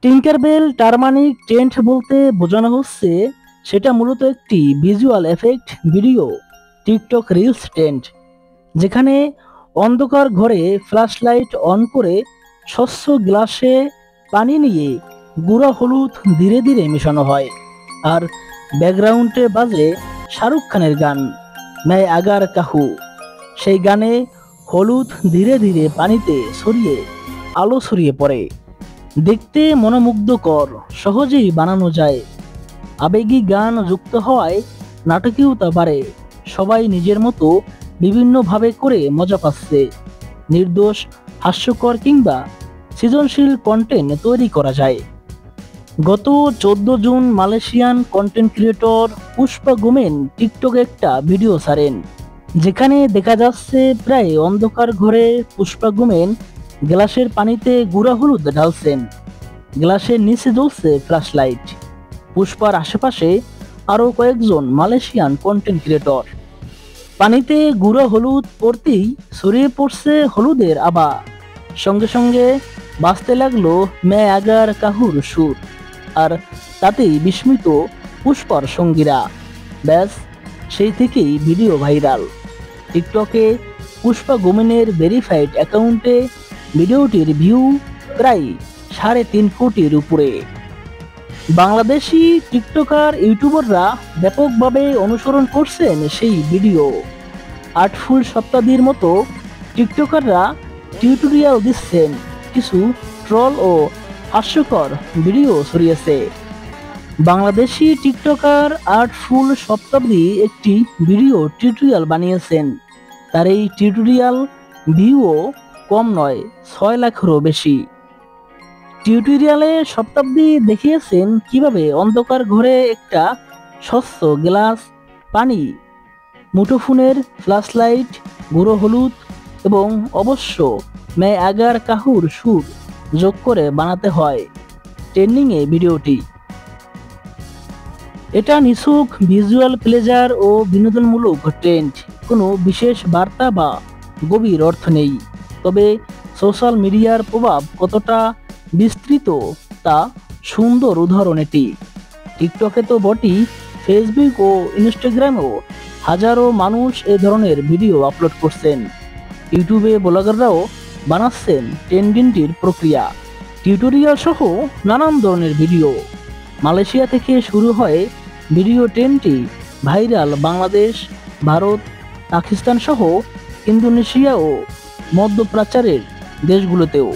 টিঙ্কারবেল টারমানিক tent বলতে বোঝানো হচ্ছে সেটা মূলত একটি visual effect video TikTok reels tent, যেখানে অন্ধকার ঘরে ফ্ল্যাশ লাইট অন করে স্বচ্ছ গ্লাসে পানি নিয়ে গুঁড়া হলুদ ধীরে ধীরে মেশানো হয়। আর ব্যাকগ্রাউন্ডে বাজে শাহরুখ খানের গান मैं আগার কাহু। সেই গানে হলুদ ধীরে ধীরে পানিতে ছড়িয়ে আলো ছড়িয়ে পড়ে। দেখতে মনোমুগ্ধকর, সহজেই বানানো যায়। আবেগী গান যুক্ত হওয়ায় নাটকীয়তা বাড়ে। সবাই নিজের মতো বিভিন্নভাবে করে মজা পাচ্ছে। নির্দোষ, হাস্যকর কিংবা সৃজনশীল কন্টেন্ট তৈরি করা যায়। গত 14 June Malaysian content creator Pushpa গুমেন টিকটকে একটা ভিডিও ছাড়েন, যেখানে দেখা যাচ্ছে প্রায় অন্ধকার ঘরে পুষ্পা গুমেন গ্লাসের পানিতে গুঁড়া হলুদ ঢালছেন। গ্লাসের নিচে জ্বলছে ফ্ল্যাশ লাইট। পুষ্পার আশেপাশে আরও কয়েকজন মালয়েশিয়ান কন্টেন্ট ক্রিয়েটর। পানিতে গুঁড়া হলুদ পড়তেই ছড়িয়ে পড়ছে হলুদের আভা। সঙ্গে সঙ্গে বাজতে লাগলো মে আগার কাহুর সুর। আর তাতেই বিস্মিত পুষ্পার সঙ্গীরা। ব্যাস, সেই থেকেই ভিডিও ভাইরাল। টিকটকে পুষ্পা গুমেনের ভেরিফাইড অ্যাকাউন্টে ভিডিওটির ভিউ প্রায় 3.5 কোটির উপরে। বাংলাদেশি টিকটকার ইউটিউবাররা ব্যাপকভাবে অনুসরণ করছেন সেই ভিডিও। আর্টফুল শতাব্দীর মতো টিকটকাররা টিউটোরিয়াল দিচ্ছেন, কিছু ট্রল ও হাস্যকর ভিডিও ছড়িয়েছে। বাংলাদেশি টিকটকার আর্টফুল শতাব্দী একটি ভিডিও টিউটোরিয়াল বানিয়েছেন। তার এই টিউটোরিয়াল ভিউও কম নয়, 6 লাখেরও বেশি। টিউটোরিয়ালে শতাব্দী দেখিয়েছেন কিভাবে অন্ধকার ঘরে একটা স্বচ্ছ গ্লাস পানি, মুঠোফোনের ফ্ল্যাশ লাইট, গুঁড়ো হলুদ এবং অবশ্য মে আগার কাহুর সুর যোগ করে বানাতে হয়। ট্রেন্ডিংয়ে ভিডিওটি। এটা নিছক ভিজুয়াল প্লেজার ও বিনোদনমূলক ট্রেন্ড, কোনো বিশেষ বার্তা বা গভীর অর্থ নেই। তবে সোশ্যাল মিডিয়ার প্রভাব কতটা বিস্তৃত তা সুন্দর উদাহরণ এটি। টিকটকে তো বটেই, ফেসবুক ও ইনস্টাগ্রামেও হাজারো মানুষ এ ধরনের ভিডিও আপলোড করছেন। ইউটিউবে ব্লগাররাও বানাচ্ছেন ট্রেন্ডিংটির প্রক্রিয়া, টিউটোরিয়াল সহ নানান ধরনের ভিডিও। মালয়েশিয়া থেকে শুরু হয় ভিডিও ট্রেন্ডটি ভাইরাল বাংলাদেশ, ভারত, পাকিস্তান সহ ইন্দোনেশিয়া ও মধ্যপ্রাচ্যের দেশগুলোতেও।